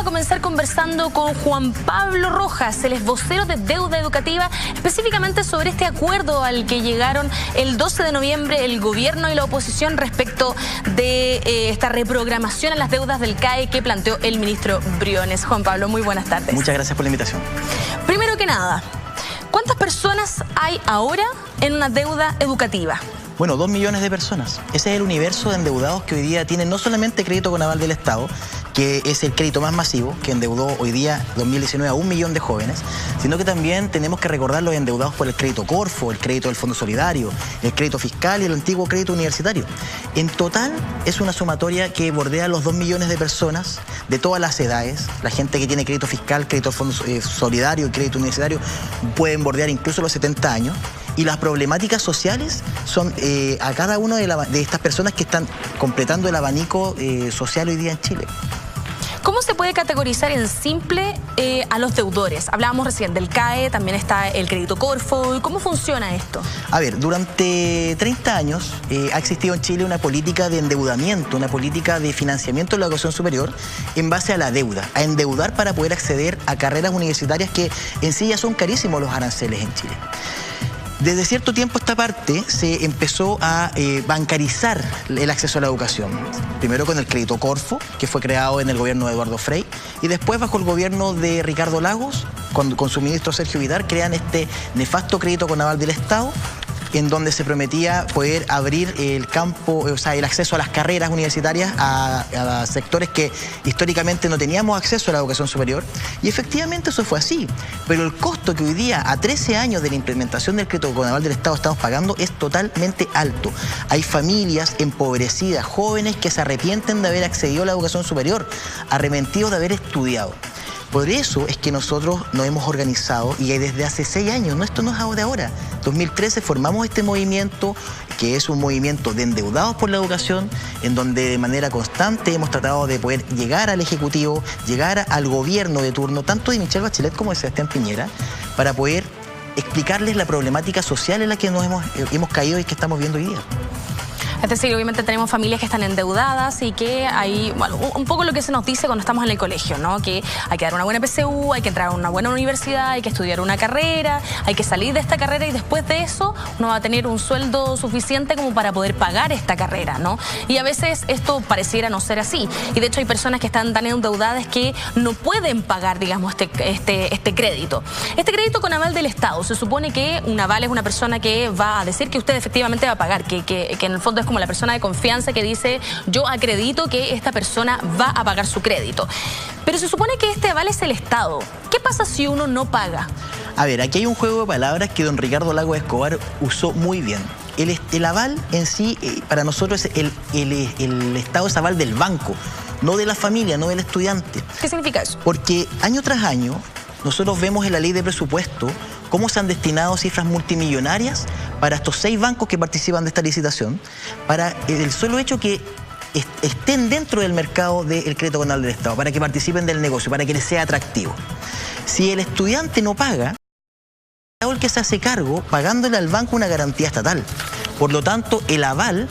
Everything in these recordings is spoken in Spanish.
A comenzar conversando con Juan Pablo Rojas, el vocero de Deuda Educativa, específicamente sobre este acuerdo al que llegaron el 12 de noviembre el gobierno y la oposición respecto de esta reprogramación a las deudas del CAE que planteó el ministro Briones. Juan Pablo, muy buenas tardes. Muchas gracias por la invitación. Primero que nada, ¿cuántas personas hay ahora en una deuda educativa? Bueno, 2 millones de personas. Ese es el universo de endeudados que hoy día tienen no solamente crédito con aval del Estado, que es el crédito más masivo, que endeudó hoy día, 2019, a 1 millón de jóvenes, sino que también tenemos que recordar los endeudados por el crédito Corfo, el crédito del Fondo Solidario, el crédito fiscal y el antiguo crédito universitario. En total es una sumatoria que bordea los 2 millones de personas de todas las edades. La gente que tiene crédito fiscal, crédito del Fondo Solidario y crédito universitario pueden bordear incluso los 70 años. Y las problemáticas sociales son a cada una de estas personas que están completando el abanico social hoy día en Chile. ¿Cómo se puede categorizar en simple a los deudores? Hablábamos recién del CAE, también está el crédito Corfo. ¿Cómo funciona esto? A ver, durante 30 años ha existido en Chile una política de endeudamiento, una política de financiamiento de la educación superior en base a la deuda, a endeudar para poder acceder a carreras universitarias que en sí ya son carísimos los aranceles en Chile. Desde cierto tiempo esta parte se empezó a bancarizar el acceso a la educación. Primero con el crédito Corfo, que fue creado en el gobierno de Eduardo Frei, y después bajo el gobierno de Ricardo Lagos, con su ministro Sergio Vidal, crean este nefasto crédito con aval del Estado, en donde se prometía poder abrir el campo, o sea, el acceso a las carreras universitarias a sectores que históricamente no teníamos acceso a la educación superior. Y efectivamente eso fue así. Pero el costo que hoy día, a 13 años de la implementación del crédito con aval del Estado, estamos pagando es totalmente alto. Hay familias empobrecidas, jóvenes que se arrepienten de haber accedido a la educación superior, arrepentidos de haber estudiado. Por eso es que nosotros nos hemos organizado y desde hace 6 años, no, esto no es de ahora, 2013 formamos este movimiento que es un movimiento de endeudados por la educación, en donde de manera constante hemos tratado de poder llegar al Ejecutivo, llegar al gobierno de turno, tanto de Michelle Bachelet como de Sebastián Piñera, para poder explicarles la problemática social en la que nos hemos caído y que estamos viendo hoy día. Es decir, obviamente tenemos familias que están endeudadas y que hay, bueno, un poco lo que se nos dice cuando estamos en el colegio, ¿no? Que hay que dar una buena PSU, hay que entrar a una buena universidad, hay que estudiar una carrera, hay que salir de esta carrera y después de eso uno va a tener un sueldo suficiente como para poder pagar esta carrera, ¿no? Y a veces esto pareciera no ser así. Y de hecho hay personas que están tan endeudadas que no pueden pagar, digamos, este crédito. Este crédito con aval del Estado, se supone que un aval es una persona que va a decir que usted efectivamente va a pagar, que en el fondo es como la persona de confianza que dice yo acredito que esta persona va a pagar su crédito. Pero se supone que este aval es el Estado. ¿Qué pasa si uno no paga? A ver, aquí hay un juego de palabras que don Ricardo Lagos Escobar usó muy bien. El aval en sí, para nosotros, el Estado es aval del banco, no de la familia, no del estudiante. ¿Qué significa eso? Porque año tras año nosotros vemos en la ley de presupuesto cómo se han destinado cifras multimillonarias para estos 6 bancos que participan de esta licitación, para el solo hecho que estén dentro del mercado del crédito con aval del Estado, para que participen del negocio, para que les sea atractivo. Si el estudiante no paga, es el que se hace cargo pagándole al banco una garantía estatal. Por lo tanto, el aval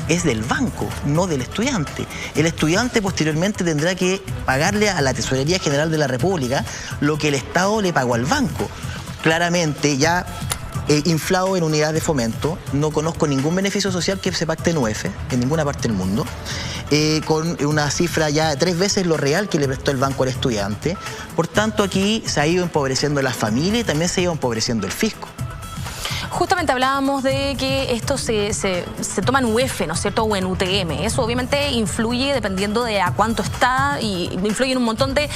es del banco, no del estudiante. El estudiante posteriormente tendrá que pagarle a la Tesorería General de la República lo que el Estado le pagó al banco. Claramente ya inflado en unidades de fomento, no conozco ningún beneficio social que se pacte en UF, en ninguna parte del mundo, con una cifra ya 3 veces lo real que le prestó el banco al estudiante. Por tanto, aquí se ha ido empobreciendo la familia y también se ha ido empobreciendo el fisco. Justamente hablábamos de que esto se toma en UF, ¿no es cierto? O en UTM. Eso obviamente influye dependiendo de a cuánto está y influye en un montón de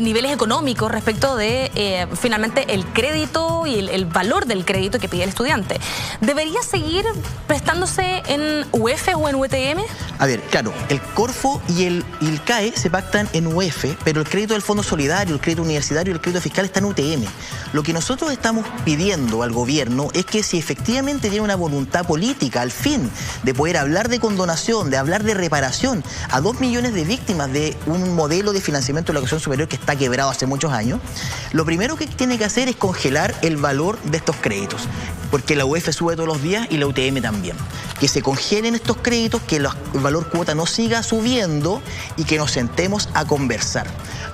niveles económicos respecto de finalmente el crédito y el valor del crédito que pide el estudiante. ¿Debería seguir prestándose en UF o en UTM? A ver, claro, el Corfo y el CAE se pactan en UF, pero el crédito del Fondo Solidario, el crédito universitario y el crédito fiscal está en UTM. Lo que nosotros estamos pidiendo al gobierno bueno es que si efectivamente tiene una voluntad política al fin de poder hablar de condonación, de hablar de reparación a 2 millones de víctimas de un modelo de financiamiento de la educación superior que está quebrado hace muchos años, lo primero que tiene que hacer es congelar el valor de estos créditos, porque la UF sube todos los días y la UTM también. Que se congelen estos créditos, que el valor cuota no siga subiendo y que nos sentemos a conversar.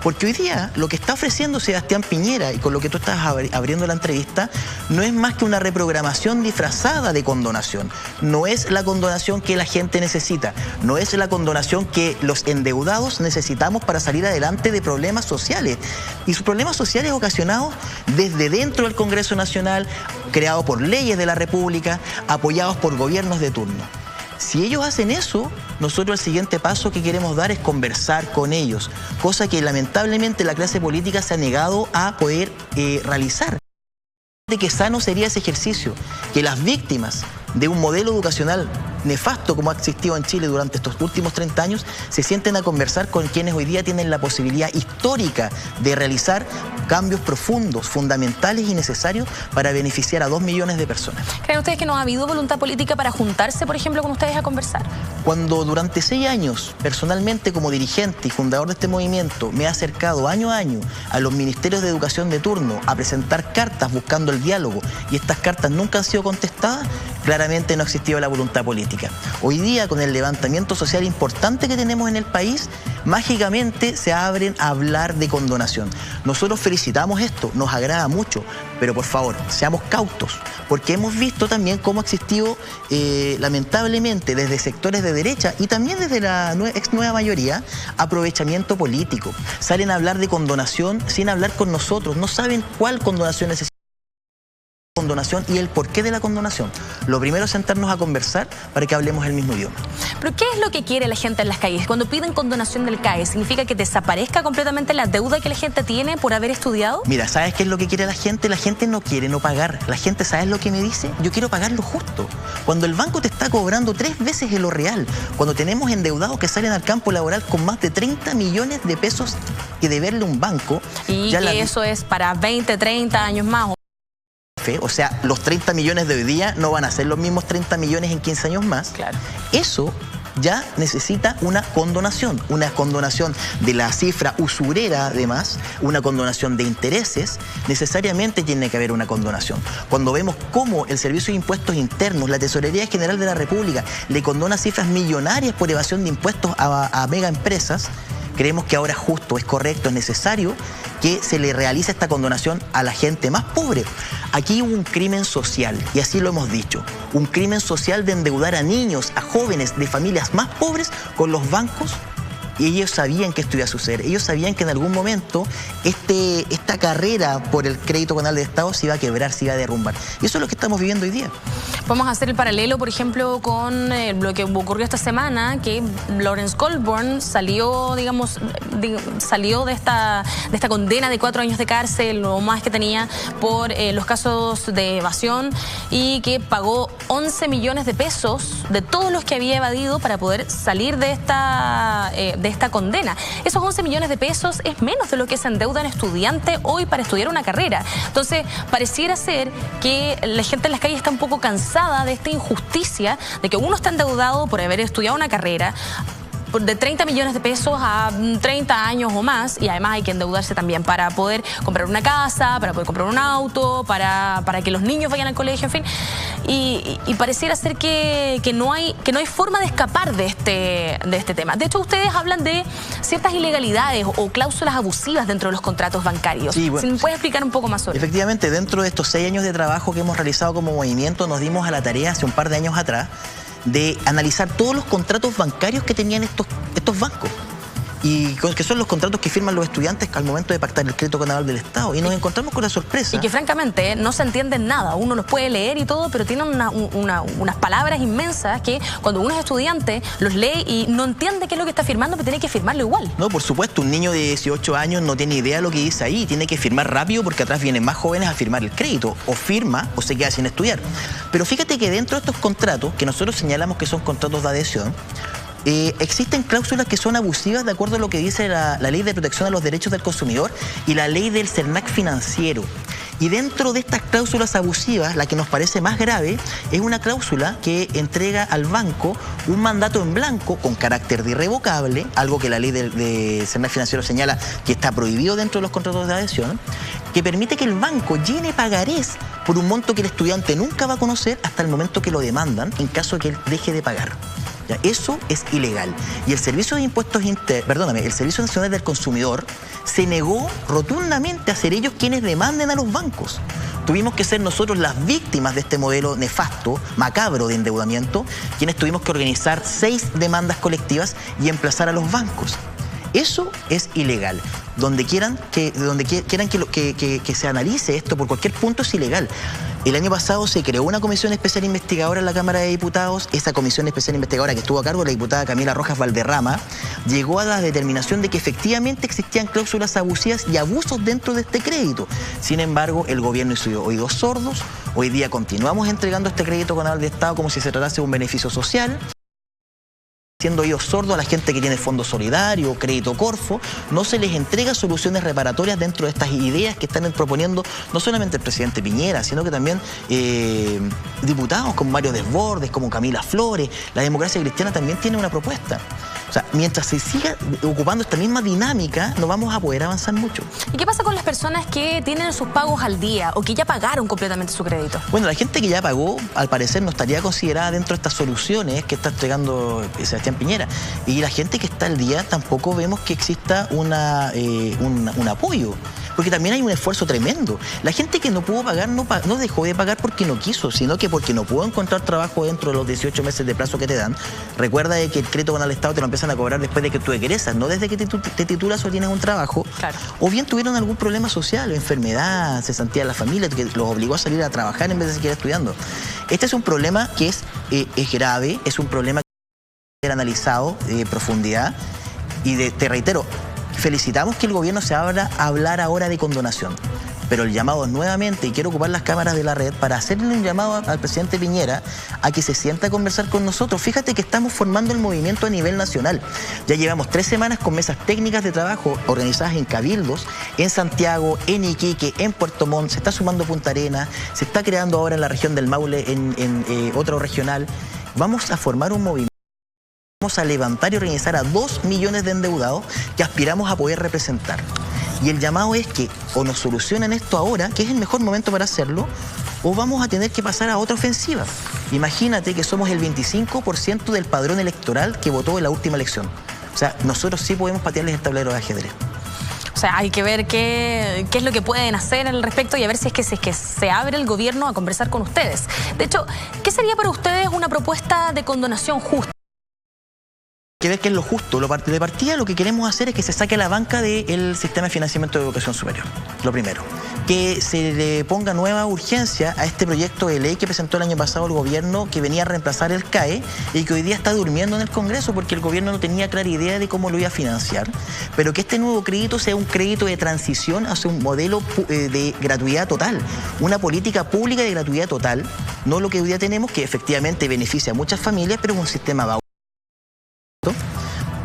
Porque hoy día lo que está ofreciendo Sebastián Piñera, y con lo que tú estás abriendo la entrevista, no es más que una reprogramación disfrazada de condonación. No es la condonación que la gente necesita, no es la condonación que los endeudados necesitamos para salir adelante de problemas sociales. Y sus problemas sociales ocasionados desde dentro del Congreso Nacional, creados por leyes de la República, apoyados por gobiernos de turno. Si ellos hacen eso, nosotros el siguiente paso que queremos dar es conversar con ellos, cosa que lamentablemente la clase política se ha negado a poder realizar. De que sano sería ese ejercicio, que las víctimas de un modelo educacional nefasto como ha existido en Chile durante estos últimos 30 años, se sienten a conversar con quienes hoy día tienen la posibilidad histórica de realizar cambios profundos, fundamentales y necesarios para beneficiar a 2 millones de personas. ¿Creen ustedes que no ha habido voluntad política para juntarse, por ejemplo, con ustedes a conversar? Cuando durante 6 años, personalmente como dirigente y fundador de este movimiento, me he acercado año a año a los ministerios de educación de turno a presentar cartas buscando el diálogo, y estas cartas nunca han sido contestadas, claramente no ha existido la voluntad política. Hoy día, con el levantamiento social importante que tenemos en el país, mágicamente se abren a hablar de condonación. Nosotros felicitamos esto, nos agrada mucho, pero por favor, seamos cautos, porque hemos visto también cómo ha existido, lamentablemente, desde sectores de derecha y también desde la ex nueva mayoría, aprovechamiento político. Salen a hablar de condonación sin hablar con nosotros, no saben cuál condonación necesitan. Condonación y el porqué de la condonación. Lo primero es sentarnos a conversar para que hablemos el mismo idioma. ¿Pero qué es lo que quiere la gente en las calles? Cuando piden condonación del CAE, ¿significa que desaparezca completamente la deuda que la gente tiene por haber estudiado? Mira, ¿sabes qué es lo que quiere la gente? La gente no quiere no pagar. La gente, ¿sabes lo que me dice? Yo quiero pagar lo justo. Cuando el banco te está cobrando 3 veces lo real, cuando tenemos endeudados que salen al campo laboral con más de 30 millones de pesos que deberle un banco. Y ya que eso es para 20, 30 años más. O sea, los 30 millones de hoy día no van a ser los mismos 30 millones en 15 años más. Claro. Eso ya necesita una condonación de la cifra usurera, además, una condonación de intereses. Necesariamente tiene que haber una condonación. Cuando vemos cómo el Servicio de Impuestos Internos, la Tesorería General de la República, le condona cifras millonarias por evasión de impuestos a mega empresas, creemos que ahora es justo, es correcto, es necesario que se le realice esta condonación a la gente más pobre. Aquí hubo un crimen social, y así lo hemos dicho, un crimen social de endeudar a niños, a jóvenes de familias más pobres con los bancos, y ellos sabían que esto iba a suceder. Ellos sabían que en algún momento esta carrera por el crédito canal de Estado se iba a quebrar, se iba a derrumbar. Y eso es lo que estamos viviendo hoy día. Vamos a hacer el paralelo, por ejemplo, con lo que ocurrió esta semana, que Lawrence Goldborn salió, digamos, salió de esta condena de 4 años de cárcel, lo más que tenía, por los casos de evasión, y que pagó 11 millones de pesos de todos los que había evadido para poder salir de esta condena. Esos 11 millones de pesos es menos de lo que se endeuda un estudiante hoy para estudiar una carrera. Entonces, pareciera ser que la gente en las calles está un poco cansada de esta injusticia, de que uno está endeudado por haber estudiado una carrera de 30 millones de pesos a 30 años o más, y además hay que endeudarse también para poder comprar una casa, para poder comprar un auto, para que los niños vayan al colegio, en fin. Y pareciera ser que no hay forma de escapar de este tema. De hecho, ustedes hablan de ciertas ilegalidades o cláusulas abusivas dentro de los contratos bancarios. Sí, bueno, ¿me puede explicar un poco más sobre eso? Efectivamente, dentro de estos 6 años de trabajo que hemos realizado como movimiento, nos dimos a la tarea hace un par de años atrás de analizar todos los contratos bancarios que tenían estos bancos, y que son los contratos que firman los estudiantes al momento de pactar el crédito canal del Estado, y nos encontramos con la sorpresa. Y que francamente no se entienden nada, uno los puede leer y todo, pero tienen unas palabras inmensas que cuando uno es estudiante los lee y no entiende qué es lo que está firmando, pero tiene que firmarlo igual. No, por supuesto, un niño de 18 años no tiene idea de lo que dice ahí, tiene que firmar rápido porque atrás vienen más jóvenes a firmar el crédito, o firma o se queda sin estudiar. Pero fíjate que dentro de estos contratos, que nosotros señalamos que son contratos de adhesión, existen cláusulas que son abusivas de acuerdo a lo que dice la Ley de Protección de los Derechos del Consumidor y la Ley del CERNAC financiero. Y dentro de estas cláusulas abusivas, la que nos parece más grave es una cláusula que entrega al banco un mandato en blanco con carácter de irrevocable, algo que la ley de servicios financieros señala que está prohibido dentro de los contratos de adhesión, que permite que el banco llene pagarés por un monto que el estudiante nunca va a conocer hasta el momento que lo demandan en caso de que él deje de pagar. Ya, eso es ilegal. Y el Servicio de Impuestos el Servicio Nacional del Consumidor se negó rotundamente a ser ellos quienes demanden a los bancos. Tuvimos que ser nosotros las víctimas de este modelo nefasto, macabro de endeudamiento, quienes tuvimos que organizar 6 demandas colectivas y emplazar a los bancos. Eso es ilegal. Donde quieran que se analice esto por cualquier punto es ilegal. El año pasado se creó una comisión especial investigadora en la Cámara de Diputados. Esa comisión especial investigadora que estuvo a cargo de la diputada Camila Rojas Valderrama llegó a la determinación de que efectivamente existían cláusulas abusivas y abusos dentro de este crédito. Sin embargo, el gobierno hizo oídos sordos. Hoy día continuamos entregando este crédito con aval de Estado como si se tratase de un beneficio social, siendo ellos sordos a la gente que tiene Fondo Solidario, Crédito Corfo. No se les entrega soluciones reparatorias dentro de estas ideas que están proponiendo no solamente el presidente Piñera, sino que también diputados como Mario Desbordes, como Camila Flores. La Democracia Cristiana también tiene una propuesta. O sea, mientras se siga ocupando esta misma dinámica, no vamos a poder avanzar mucho. ¿Y qué pasa con las personas que tienen sus pagos al día o que ya pagaron completamente su crédito? Bueno, la gente que ya pagó, al parecer, no estaría considerada dentro de estas soluciones que está entregando Sebastián Piñera. Y la gente que está al día, tampoco vemos que exista un apoyo. Porque también hay un esfuerzo tremendo. La gente que no pudo pagar no dejó de pagar porque no quiso, sino que porque no pudo encontrar trabajo dentro de los 18 meses de plazo que te dan. Recuerda de que el crédito con el Estado te lo empiezan a cobrar después de que tú egresas, no desde que te titulas o tienes un trabajo. Claro. O bien tuvieron algún problema social, enfermedad, cesantía de la familia, que los obligó a salir a trabajar en vez de seguir estudiando. Este es un problema que es grave, es un problema que debe ser analizado en profundidad. Y te reitero, felicitamos que el gobierno se abra a hablar ahora de condonación, pero el llamado es nuevamente, y quiero ocupar las cámaras de la red para hacerle un llamado al presidente Piñera a que se sienta a conversar con nosotros. Fíjate que estamos formando el movimiento a nivel nacional. Ya llevamos 3 semanas con mesas técnicas de trabajo organizadas en cabildos, en Santiago, en Iquique, en Puerto Montt, se está sumando Punta Arenas, se está creando ahora en la región del Maule, en otro regional. Vamos a formar un movimiento. Vamos a levantar y organizar a 2 millones de endeudados que aspiramos a poder representar. Y el llamado es que o nos solucionan esto ahora, que es el mejor momento para hacerlo, o vamos a tener que pasar a otra ofensiva. Imagínate que somos el 25% del padrón electoral que votó en la última elección. O sea, nosotros sí podemos patearles el tablero de ajedrez. O sea, hay que ver qué es lo que pueden hacer al respecto y a ver si es que se abre el gobierno a conversar con ustedes. De hecho, ¿qué sería para ustedes una propuesta de condonación justa? Que ver qué es lo justo. De partida lo que queremos hacer es que se saque la banca del sistema de financiamiento de educación superior. Lo primero. Que se le ponga nueva urgencia a este proyecto de ley que presentó el año pasado el gobierno, que venía a reemplazar el CAE y que hoy día está durmiendo en el Congreso porque el gobierno no tenía clara idea de cómo lo iba a financiar. Pero que este nuevo crédito sea un crédito de transición hacia un modelo de gratuidad total. Una política pública de gratuidad total. No lo que hoy día tenemos, que efectivamente beneficia a muchas familias, pero es un sistema bajo.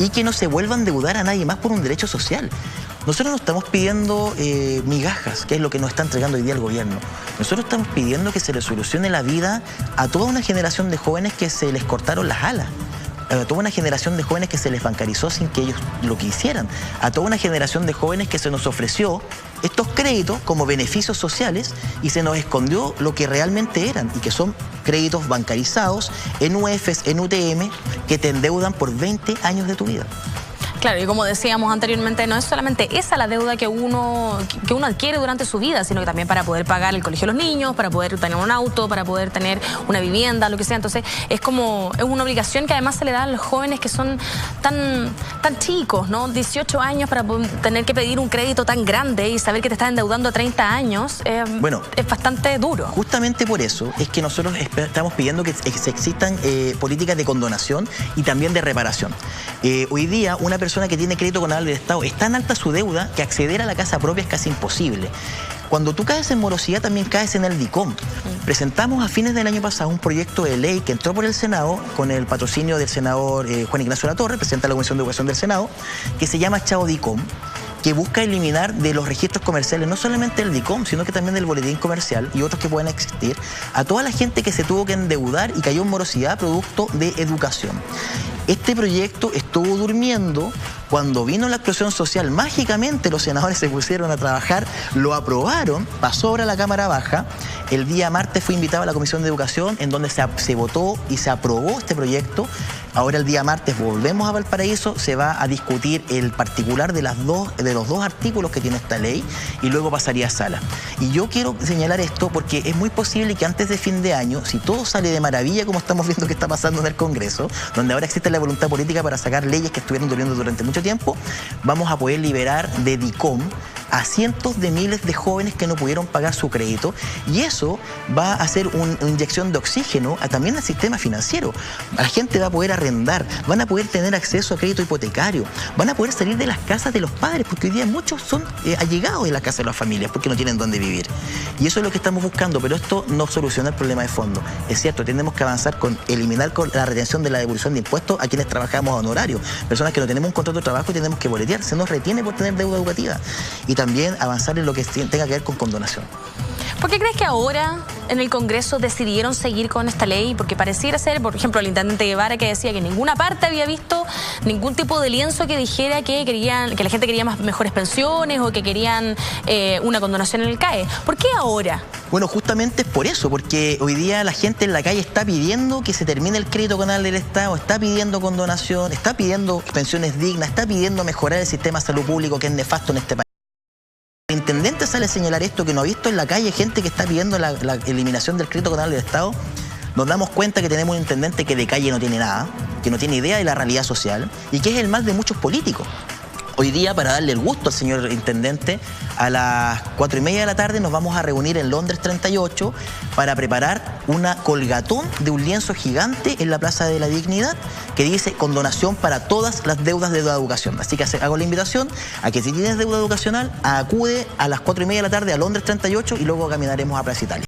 Y que no se vuelva a endeudar a nadie más por un derecho social. Nosotros no estamos pidiendo migajas, que es lo que nos está entregando hoy día el gobierno. Nosotros estamos pidiendo que se le solucione la vida a toda una generación de jóvenes que se les cortaron las alas. A toda una generación de jóvenes que se les bancarizó sin que ellos lo quisieran, a toda una generación de jóvenes que se nos ofreció estos créditos como beneficios sociales y se nos escondió lo que realmente eran y que son créditos bancarizados en UEFs, en UTM, que te endeudan por 20 años de tu vida. Claro, y como decíamos anteriormente, no es solamente esa la deuda que uno adquiere durante su vida, sino que también para poder pagar el colegio de los niños, para poder tener un auto, para poder tener una vivienda, lo que sea. Entonces, es una obligación que además se le da a los jóvenes que son tan chicos, ¿no? 18 años para tener que pedir un crédito tan grande y saber que te estás endeudando a 30 años, bueno, es bastante duro. Justamente por eso es que nosotros estamos pidiendo que existan políticas de condonación y también de reparación. Hoy día, una persona que tiene crédito con aval del Estado es tan alta su deuda que acceder a la casa propia es casi imposible. Cuando tú caes en morosidad también caes en el DICOM. Presentamos a fines del año pasado un proyecto de ley que entró por el Senado con el patrocinio del senador Juan Ignacio Latorre, presidente de la Comisión de Educación del Senado, que se llama Chao DICOM, que busca eliminar de los registros comerciales, no solamente el DICOM, sino que también del boletín comercial y otros que puedan existir, a toda la gente que se tuvo que endeudar y cayó en morosidad producto de educación. Este proyecto estuvo durmiendo. Cuando vino la explosión social, mágicamente los senadores se pusieron a trabajar, lo aprobaron, pasó ahora a la Cámara Baja. El día martes fui invitado a la Comisión de Educación, en donde se votó y se aprobó este proyecto. Ahora el día martes volvemos a Valparaíso, se va a discutir el particular de los dos artículos que tiene esta ley y luego pasaría a sala. Y yo quiero señalar esto porque es muy posible que antes de fin de año, si todo sale de maravilla como estamos viendo que está pasando en el Congreso, donde ahora existe la voluntad política para sacar leyes que estuvieron durmiendo durante mucho tiempo, vamos a poder liberar de DICOM a cientos de miles de jóvenes que no pudieron pagar su crédito, y eso va a ser una inyección de oxígeno también al sistema financiero. La gente va a poder arrendar, van a poder tener acceso a crédito hipotecario, van a poder salir de las casas de los padres, porque hoy día muchos son allegados de la casa de las familias porque no tienen dónde vivir. Y eso es lo que estamos buscando, pero esto no soluciona el problema de fondo. Es cierto, tenemos que avanzar con eliminar la retención de la devolución de impuestos a quienes trabajamos a honorario, personas que no tenemos un contrato de trabajo y tenemos que boletear, se nos retiene por tener deuda educativa. Y también avanzar en lo que tenga que ver con condonación. ¿Por qué crees que ahora en el Congreso decidieron seguir con esta ley? Porque pareciera ser, por ejemplo, el intendente Guevara, que decía que en ninguna parte había visto ningún tipo de lienzo que dijera que la gente quería mejores pensiones o que querían una condonación en el CAE. ¿Por qué ahora? Bueno, justamente es por eso, porque hoy día la gente en la calle está pidiendo que se termine el crédito canal del Estado, está pidiendo condonación, está pidiendo pensiones dignas, está pidiendo mejorar el sistema de salud público, que es nefasto en este país. El intendente sale a señalar esto, que no ha visto en la calle gente que está pidiendo la eliminación del crédito canal del Estado. Nos damos cuenta que tenemos un intendente que de calle no tiene nada, que no tiene idea de la realidad social y que es el mal de muchos políticos. Hoy día, para darle el gusto al señor intendente, a las 4:30 de la tarde nos vamos a reunir en Londres 38 para preparar una colgatón de un lienzo gigante en la Plaza de la Dignidad que dice condonación para todas las deudas de educación. Así que hago la invitación a que si tienes deuda educacional, acude a las 4:30 de la tarde a Londres 38 y luego caminaremos a Plaza Italia.